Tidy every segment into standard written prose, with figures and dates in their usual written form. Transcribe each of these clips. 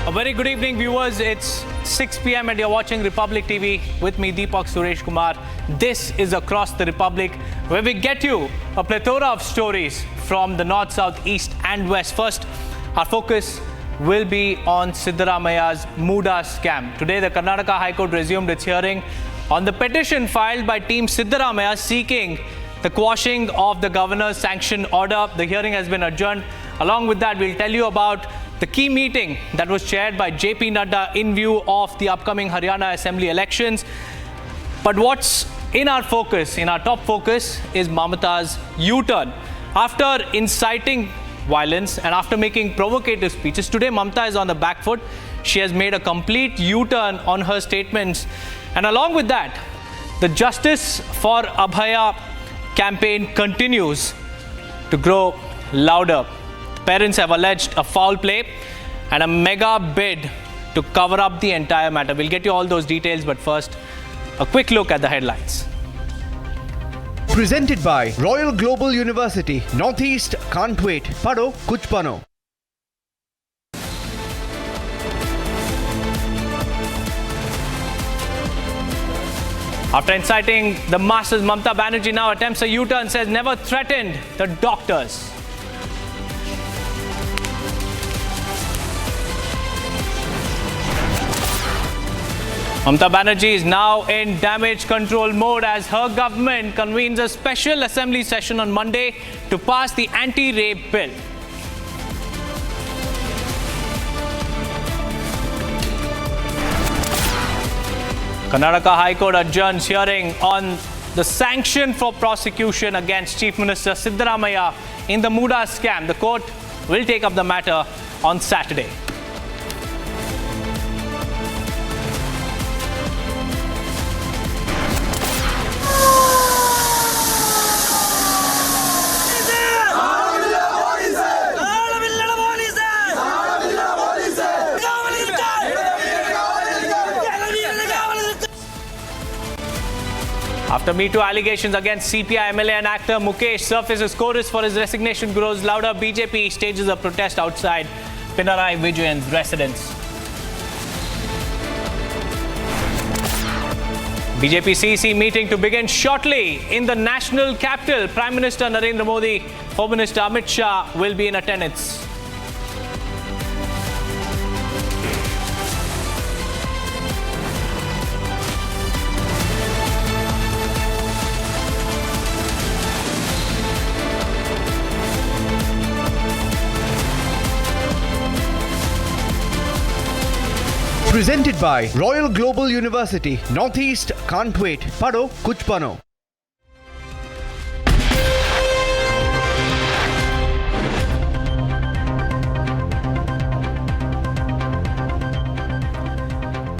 A very good evening, viewers. It's 6 p.m. and you're watching Republic TV with me, Deepak Suresh Kumar. This is Across the Republic, where we get you a plethora of stories from the north, south, east and west. First, our focus will be on Siddaramaia's Muda scam. Today, the Karnataka High Court resumed its hearing on the petition filed by Team Siddaramaiah seeking the quashing of the governor's sanction order. The hearing has been adjourned. Along with that, we'll tell you about the key meeting that was chaired by JP Nadda in view of the upcoming Haryana Assembly elections. But what's in our focus, in our top focus, is Mamata's U-turn. After inciting violence and after making provocative speeches, today Mamata is on the back foot. She has made a complete U-turn on her statements. And along with that, the Justice for Abhaya campaign continues to grow louder. Parents have alleged a foul play and a mega bid to cover up the entire matter. We'll get you all those details, but first, a quick look at the headlines. Presented by Royal Global University. Northeast can't wait. Pado kuch bano. After inciting the masses, Mamata Banerjee now attempts a U-turn, says never threatened the doctors. Mamata Banerjee is now in damage control mode as her government convenes a special assembly session on Monday to pass the anti-rape bill. Karnataka High Court adjourns hearing on the sanction for prosecution against Chief Minister Siddaramaiah in the Muda scam. The court will take up the matter on Saturday. After Me Too allegations against CPI MLA and actor Mukesh surfaces, chorus for his resignation grows louder. BJP stages a protest outside Pinarayi Vijayan's residence. BJP CEC meeting to begin shortly in the national capital. Prime Minister Narendra Modi, Home Minister Amit Shah will be in attendance. Presented by Royal Global University. Northeast can't wait. Pado kuch bano.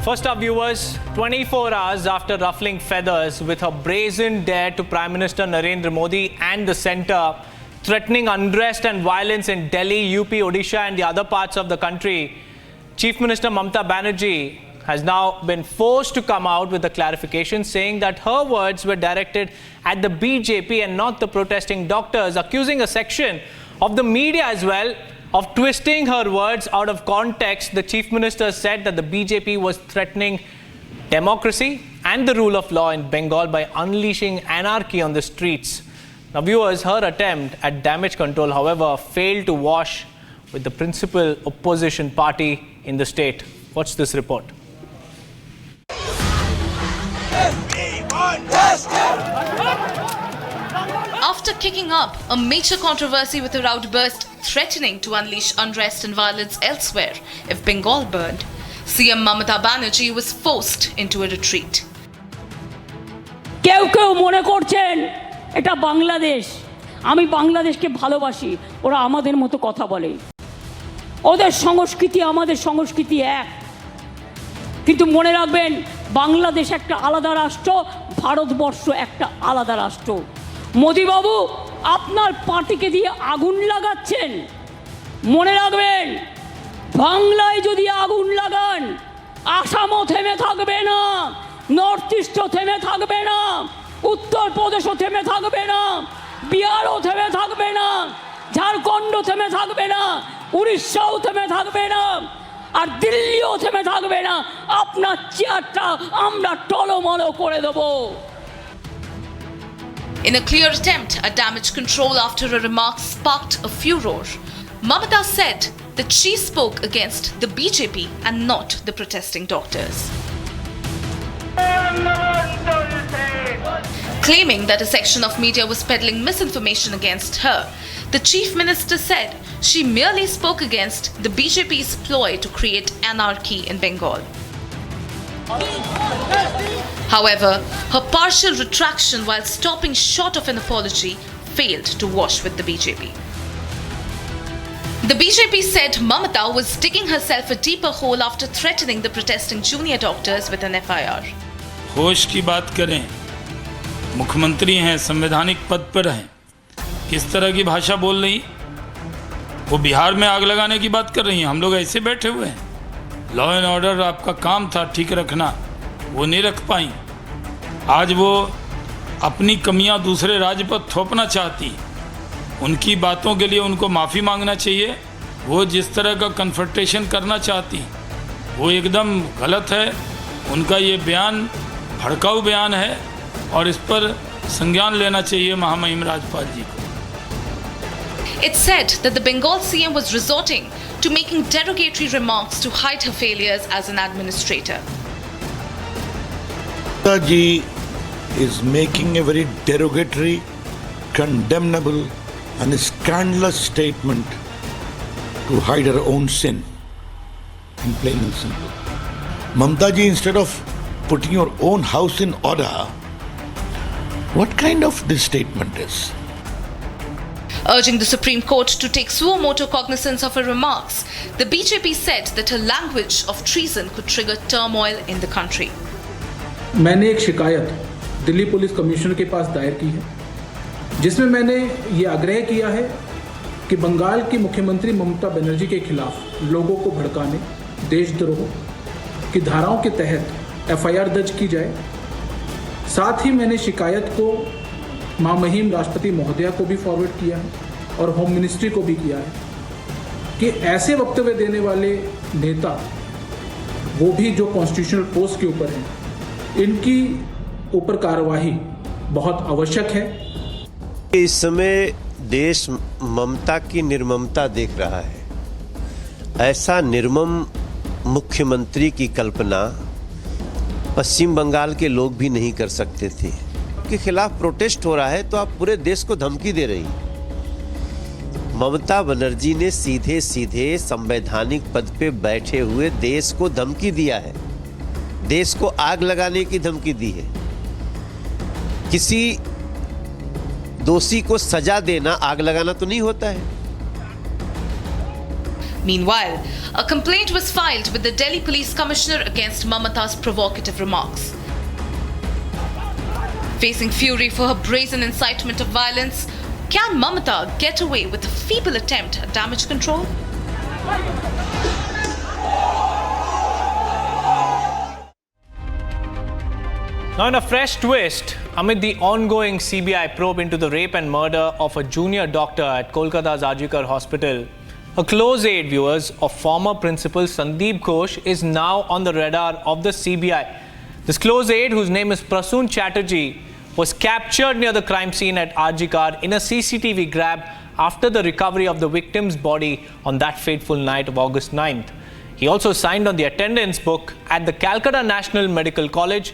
First up, viewers, 24 hours after ruffling feathers with her brazen dare to Prime Minister Narendra Modi and the centre, threatening unrest and violence in Delhi, UP, Odisha and the other parts of the country, Chief Minister Mamata Banerjee has now been forced to come out with a clarification saying that her words were directed at the BJP and not the protesting doctors, accusing a section of the media as well of twisting her words out of context. The Chief Minister said that the BJP was threatening democracy and the rule of law in Bengal by unleashing anarchy on the streets. Now, viewers, her attempt at damage control, however, failed to wash with the principal opposition party in the state. Watch this report. After kicking up a major controversy with a outburst threatening to unleash unrest and violence elsewhere if Bengal burned, CM Mamata Banerjee was forced into a retreat. কেউ কেউ মনে করছেন এটা বাংলাদেশ, আমি বাংলাদেশকে ভালোবাসি, ওরা আমাদের মতো কথা বলে, ওদের সংস্কৃতি আমাদের সংস্কৃতি এক। কিন্তু মনে রাখবেন, বাংলাদেশ একটা আলাদা রাষ্ট্র, ভারতবর্ষ একটা আলাদা রাষ্ট্র। মোদিবাবু আপনার পার্টিকে দিয়ে আগুন লাগাচ্ছেন, মনে রাখবেন বাংলায় যদি আগুন লাগান আসামও থেমে থাকবে না, নর্থ ইস্টও থেমে থাকবে না, উত্তরপ্রদেশও থেমে থাকবে না, বিহারও থেমে থাকবে না, ঝাড়খণ্ড থেমে থাকবে না, উড়িষ্যাও থেমে থাকবে না। আর দিল্লিও থেমে থাকবে না, আপনার চেয়ারটা আমরা টলমলো করে দেবো। In a clear attempt at damage control after her remarks sparked a furor, Mamata said that she spoke against the BJP and not the protesting doctors. Claiming that a section of media was peddling misinformation against her, the Chief Minister said she merely spoke against the BJP's ploy to create anarchy in Bengal. However, her partial retraction while stopping short of an apology failed to wash with the BJP. The BJP said Mamata was digging herself a deeper hole after threatening the protesting junior doctors with an FIR. होश की बात करें, मुख्यमंत्री हैं, संवैधानिक पद पर हैं, किस तरह की भाषा बोल रही? वो बिहार में आग लगाने की बात कर रही हैं, हम लोग ऐसे बैठे हुए हैं। लॉ एंड ऑर्डर आपका काम था ठीक रखना, वो नहीं रख पाई। आज वो अपनी कमियां दूसरे राज्य पर थोपना चाहती। उनकी बातों के लिए उनको माफ़ी मांगना चाहिए। वो जिस तरह का कन्फ्रंटेशन करना चाहती वो एकदम गलत है। उनका ये बयान भड़काऊ बयान है और इस पर संज्ञान लेना चाहिए महामहिम राज्यपाल जी को। It's said that the Bengal CM was resorting to making derogatory remarks to hide her failures as an administrator. Ji is making a very derogatory, condemnable and scandalous statement to hide her own sin. In plain and simple. Mamata ji, instead of putting your own house in order, what kind of this statement is? Urging the Supreme Court to take suo motu cognizance of her remarks, the BJP said that her language of treason could trigger turmoil in the country. मैंने एक शिकायत Delhi police commissioner के पास दायर की है, जिसमें मैंने ये आग्रह किया है कि बंगाल की मुख्यमंत्री ममता बनर्जी के खिलाफ लोगों को भड़काने, देशद्रोह की धाराओं के तहत FIR दर्ज की जाए। साथ ही मैंने शिकायत को महामहिम राष्ट्रपति महोदया को भी फॉरवर्ड किया है और होम मिनिस्ट्री को भी किया है कि ऐसे वक्तव्य देने वाले नेता, वो भी जो कॉन्स्टिट्यूशनल पोस्ट के ऊपर हैं, इनकी ऊपर कार्रवाई बहुत आवश्यक है। इस समय देश ममता की निर्ममता देख रहा है। ऐसा निर्मम मुख्यमंत्री की कल्पना पश्चिम बंगाल के लोग भी नहीं कर सकते थे। के खिलाफ प्रोटेस्ट हो रहा है तो आप पूरे देश को धमकी दे रही हैं। ममता बनर्जी ने सीधे सीधे संवैधानिक पद पे बैठे हुए देश को धमकी दिया है, देश को आग लगाने की धमकी दी है। किसी दोषी को सजा देना आग लगाना तो नहीं होता है। Meanwhile, a complaint was filed with the Delhi Police Commissioner against Mamata's provocative remarks. Facing fury for her brazen incitement of violence, can Mamata get away with a feeble attempt at damage control? Now, in a fresh twist, amid the ongoing CBI probe into the rape and murder of a junior doctor at Kolkata's R.G. Kar Hospital, a close aid, viewers, of former principal Sandeep Ghosh is now on the radar of the CBI. This close aid, whose name is Prasoon Chatterjee, was captured near the crime scene at R.G. Kar in a CCTV grab after the recovery of the victim's body on that fateful night of August 9th. He also signed on the attendance book at the Calcutta National Medical College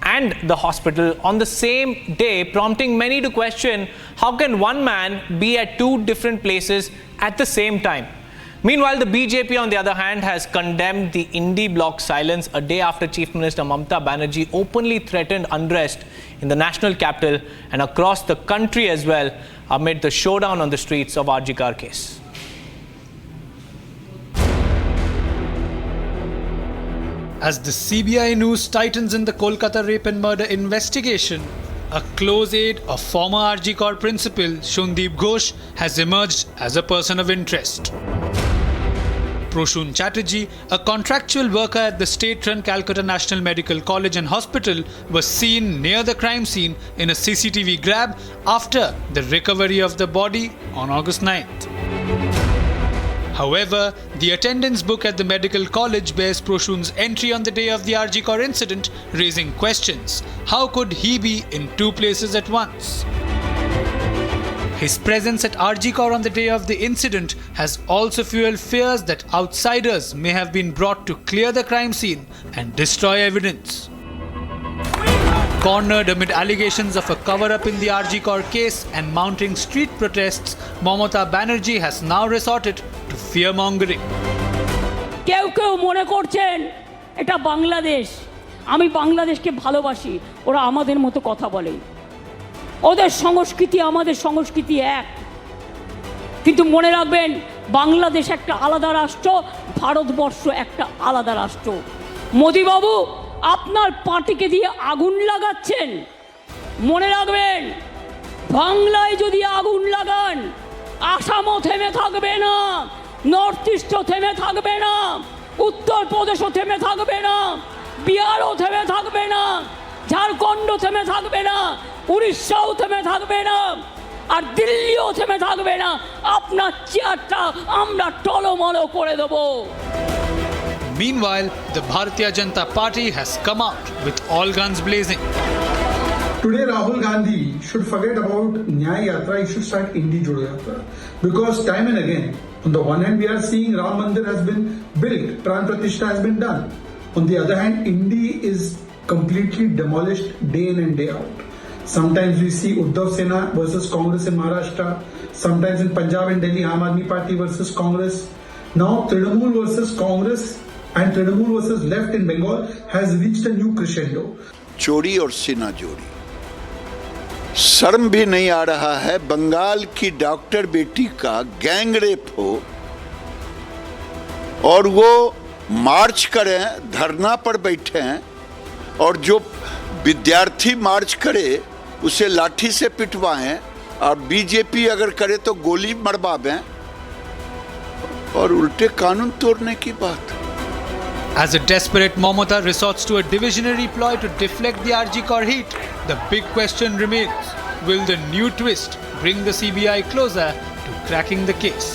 and the hospital on the same day, prompting many to question how can one man be at two different places at the same time. Meanwhile, the BJP, on the other hand, has condemned the Indie Bloc silence a day after Chief Minister Mamata Banerjee openly threatened unrest in the national capital and across the country as well amid the showdown on the streets of R.G. Kar case. As the CBI news tightens in the Kolkata rape and murder investigation, a close aide of former R.G. Kar principal Sandeep Ghosh has emerged as a person of interest. Prasoon Chatterjee, a contractual worker at the state-run Calcutta National Medical College and Hospital, was seen near the crime scene in a CCTV grab after the recovery of the body on August 9th. However, the attendance book at the medical college bears Proshun's entry on the day of the RG Kar incident, raising questions. How could he be in two places at once? His presence at RG Kar on the day of the incident has also fueled fears that outsiders may have been brought to clear the crime scene and destroy evidence. Cornered amid allegations of a cover-up in the RG Kar case and mounting street protests, Mamata Banerjee has now resorted to fear-mongering. কেউ কেউ মনে করছেন এটা বাংলাদেশ, আমি বাংলাদেশকে ভালোবাসি, ওরা আমাদের মতো কথা বলে, ওদের সংস্কৃতি আমাদের সংস্কৃতি এক। কিন্তু মনে রাখবেন, বাংলাদেশ একটা আলাদা রাষ্ট্র, ভারতবর্ষ একটা আলাদা রাষ্ট্র। মোদি বাবু, আপনার পার্টিকে দিয়ে আগুন লাগাচ্ছেন, মনে রাখবেন, বাংলায় যদি আগুন লাগান, আসামও থেমে থাকবে না, নর্থ ইস্টও থেমে থাকবে না, উত্তরপ্রদেশও থেমে থাকবে না, বিহারও থেমে থাকবে না, ঝাড়খণ্ড থেমে থাকবে না, উড়িষ্যাও থেমে থাকবে না, আর দিল্লিও থেমে থাকবে না। আপনার চেয়ারটা আমরা টলমলো করে দেবো। Meanwhile, the Bharatiya Janata Party has come out with all guns blazing. Today, Rahul Gandhi should forget about Nyaya Yatra, he should start Indi Jodo Yatra. Because time and again, on the one hand, we are seeing Ram Mandir has been built, Pran Pratishtha has been done. On the other hand, Indi is completely demolished day in and day out. Sometimes we see Uddhav Sena versus Congress in Maharashtra. Sometimes in Punjab and Delhi, Aam Aadmi Party versus Congress. Now Trinamool versus Congress and Trinamool versus left in Bengal has reached a new crescendo. चोरी और सीना जोड़ी, शर्म भी नहीं आ रहा है। बंगाल की डॉक्टर बेटी का गैंग रेप हो और वो मार्च करें, धरना पर बैठे हैं, और जो विद्यार्थी मार्च करे उसे लाठी से पिटवाएं, और बीजेपी अगर करे तो गोली मरवावें, और उल्टे कानून तोड़ने की बात। As a desperate Mamata resorts to a divisionary ploy to deflect the RG Kar heat, the big question remains, will the new twist bring the CBI closer to cracking the case?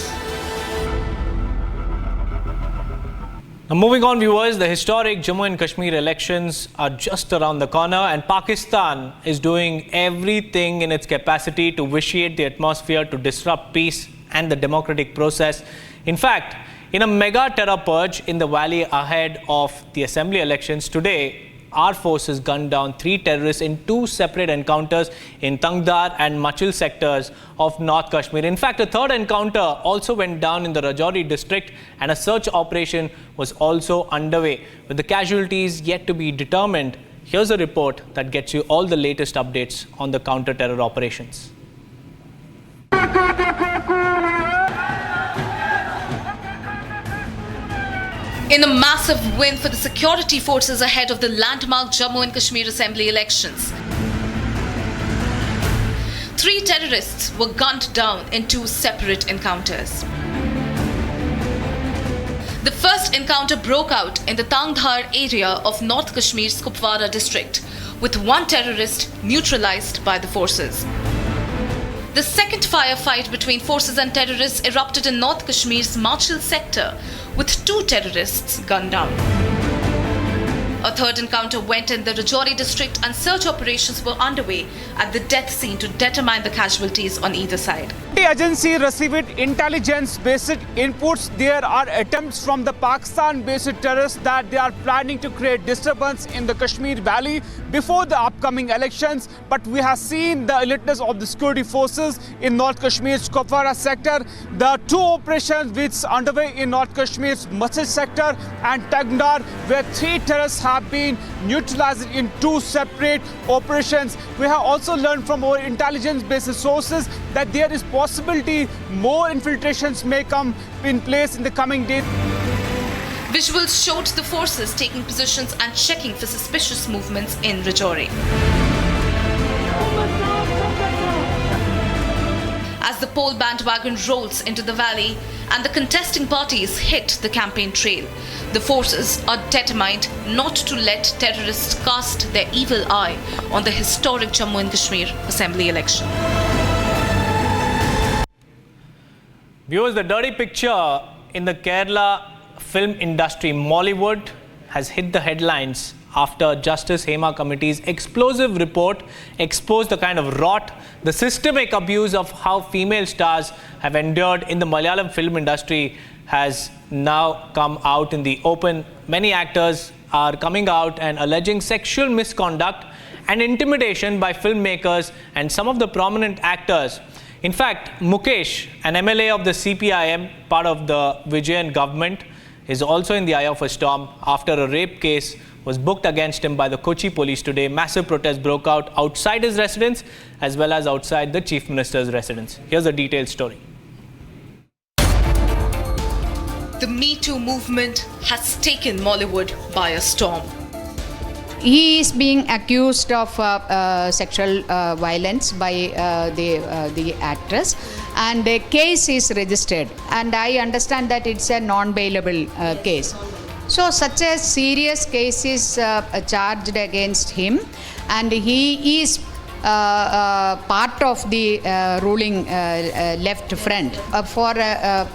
Now moving on, viewers, the historic Jammu and Kashmir elections are just around the corner, and Pakistan is doing everything in its capacity to vitiate the atmosphere, to disrupt peace and the democratic process. In fact, in a mega terror purge in the valley ahead of the assembly elections today, our forces gunned down 3 terrorists in 2 separate encounters in Tangdar and Machil sectors of North Kashmir. In fact, a third encounter also went down in the Rajouri district, and a search operation was also underway. With the casualties yet to be determined, here's a report that gets you all the latest updates on the counter-terror operations. In a massive win for the security forces ahead of the landmark Jammu and Kashmir Assembly elections, 3 terrorists were gunned down in 2 separate encounters. The first encounter broke out in the Tangdar area of North Kashmir's Kupwara district, with 1 terrorist neutralized by the forces. The second firefight between forces and terrorists erupted in North Kashmir's Machil sector, with 2 terrorists gunned down. A third encounter went in the Rajouri district, and search operations were underway at the death scene to determine the casualties on either side. The agency received intelligence-based inputs. There are attempts from the Pakistan-based terrorists that they are planning to create disturbance in the Kashmir Valley before the upcoming elections. But we have seen the alertness of the security forces in North Kashmir's Kupwara sector. The 2 operations which are underway in North Kashmir's Machil sector and Tangdar, where 3 terrorists have been neutralized in 2 separate operations. We have also learned from our intelligence-based sources that there is possibility more infiltrations may come in place in the coming days. Visuals showed the forces taking positions and checking for suspicious movements in Rajouri. As the poll bandwagon rolls into the valley and the contesting parties hit the campaign trail, the forces are determined not to let terrorists cast their evil eye on the historic Jammu and Kashmir Assembly election. Viewers, the dirty picture in the Kerala film industry, Mollywood, has hit the headlines after Justice Hema Committee's explosive report exposed the kind of rot, the systemic abuse of how female stars have endured in the Malayalam film industry has now come out in the open. Many actors are coming out and alleging sexual misconduct and intimidation by filmmakers and some of the prominent actors. In fact, Mukesh, an MLA of the CPIM, part of the Vijayan government, is also in the eye of a storm after a rape case was booked against him by the Kochi police today. Massive protests broke out outside his residence as well as outside the Chief Minister's residence. Here's a detailed story. The Me Too movement has taken Mollywood by a storm. He is being accused of sexual violence by the actress, and a case is registered, and I understand that it's a non-bailable case. So such a serious case is charged against him, and he is part of the ruling left front for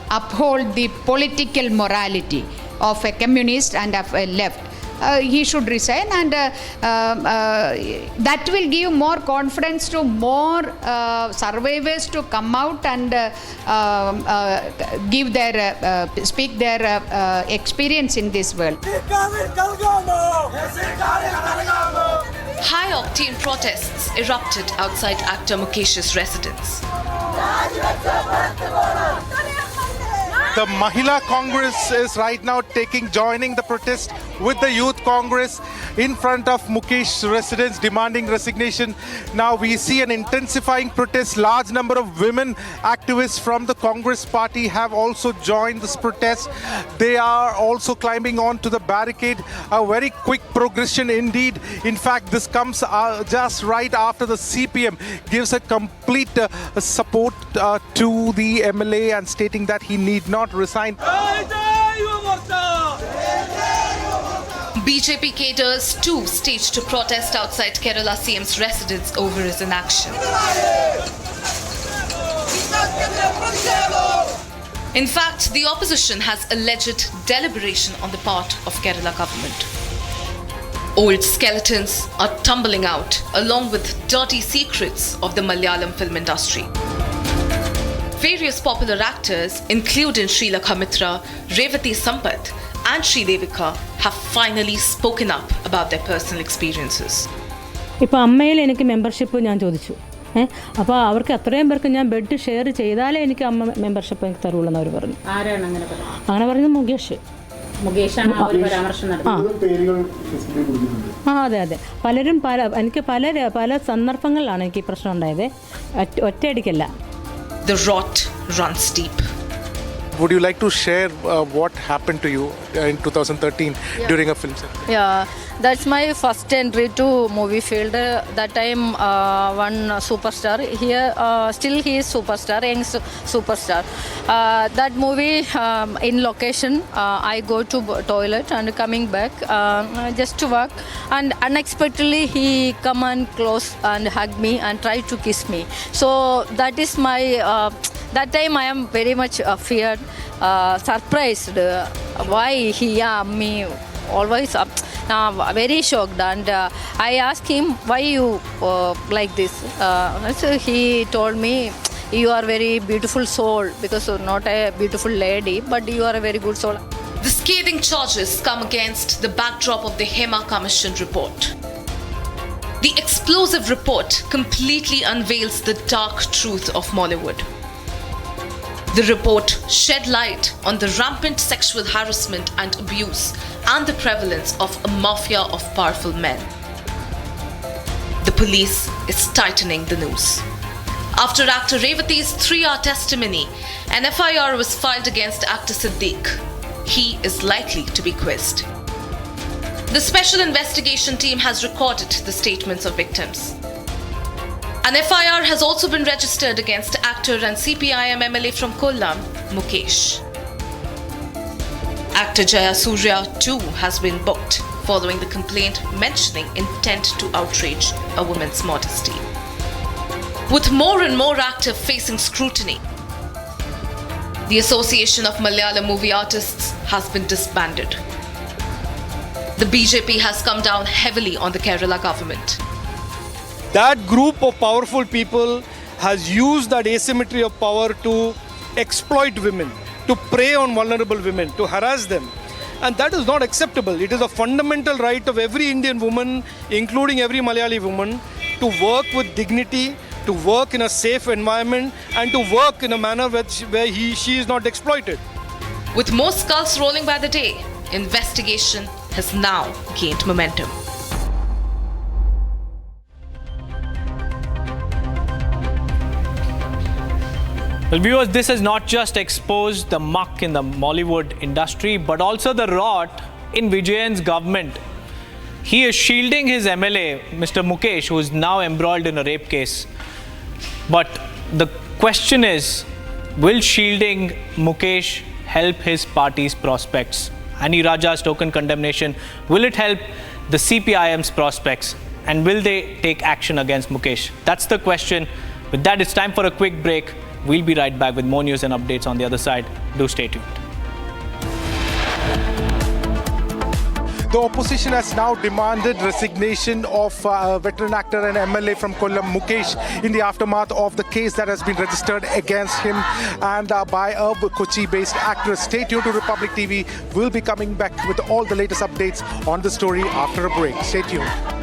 uphold the political morality of a communist and of a left. He should resign, and that will give more confidence to more survivors to come out and give their speak their experience in this world. High-octane protests erupted outside actor Mukesh's residence. The Mahila Congress is right now joining the protest with the Youth Congress in front of Mukesh's residence, demanding resignation. Now we see an intensifying protest. Large number of women activists from the Congress party have also joined this protest. They are also climbing onto the barricade. A very quick progression indeed. In fact, this comes just right after the CPM gives a complete support to the MLA and stating that he need not resign. BJP cadres too staged a protest outside Kerala CM's residence over his inaction. In fact, the opposition has alleged deliberation on the part of Kerala government. Old skeletons are tumbling out along with dirty secrets of the Malayalam film industry. Various popular actors, including Srilakha Mitra, Revati Sampath and Sridevika, have finally spoken up about their personal experiences. ഇപ്പോൾ അമ്മയിൽ എനിക്ക് membership ഞാൻ ചോദിച്ചു. അപ്പോൾ അവർക്ക് അത്രയും പേർക്ക് ഞാൻ ബെഡ് ഷെയർ ചെയ്താലേ എനിക്ക് അമ്മ മെമ്പർഷിപ്പ് എനിക്ക് തരുള്ളൂ എന്ന് അവർ പറഞ്ഞു. ആരാണ് അങ്ങനെ പറഞ്ഞത്? അങ്ങനെ പറഞ്ഞത് മുകേഷ്. മുകേഷാണ് ആ ഒരു പരാമർശം നടത്തുന്നത്. അതെ അതെ, പലരും എനിക്ക് പല സന്ദർഭങ്ങളിലാണ് എനിക്ക് ഈ പ്രശ്നം ഉണ്ടായത്, ഒറ്റയടിക്കല്ല. The rot runs deep. Would you like to share what happened to you in 2013 during a film set? Yeah, that's my first entry to movie field. That time one superstar. Here still he is superstar, young superstar. That movie in location, I go to toilet and coming back just to work, and unexpectedly he come and close and hug me and try to kiss me. So that is my that time I am very much feared, surprised why he me always very shocked, and I asked him why you like this. So he told me, you are very beautiful soul, because not a beautiful lady but you are a very good soul. The scathing charges come against the backdrop of the Hema Commission report. The explosive report completely unveils the dark truth of Mollywood. The report shed light on the rampant sexual harassment and abuse and the prevalence of a mafia of powerful men. The police is tightening the noose. After actor Revati's 3-hour testimony, an FIR was filed against actor Siddiq. He is likely to be quizzed. The special investigation team has recorded the statements of victims. An FIR has also been registered against actor and CPIM MLA from Kollam, Mukesh. Actor Jaya Surya too has been booked following the complaint mentioning intent to outrage a woman's modesty. With more and more actors facing scrutiny, The Association of Malayalam Movie Artists has been disbanded. The BJP has come down heavily on the Kerala government. That group of powerful people has used that asymmetry of power to exploit women, to prey on vulnerable women, to harass them. And that is not acceptable. It is a fundamental right of every Indian woman, including every Malayali woman, to work with dignity, to work in a safe environment, and to work in a manner where she is not exploited. With more skulls rolling by the day, investigation has now gained momentum. Well, viewers, this has not just exposed the muck in the Mollywood industry, but also the rot in Vijayan's government. He is shielding his MLA, Mr. Mukesh, who is now embroiled in a rape case. But the question is, will shielding Mukesh help his party's prospects? Ani Raja's token condemnation, will it help the CPIM's prospects? And will they take action against Mukesh? That's the question. With that, it's time for a quick break. We'll be right back with more news and updates on the other side. Do stay tuned. The opposition has now demanded resignation of veteran actor and MLA from Kollam, Mukesh, in the aftermath of the case that has been registered against him and by a Kochi-based actress. Stay tuned to Republic TV. We'll be coming back with all the latest updates on the story after a break. Stay tuned.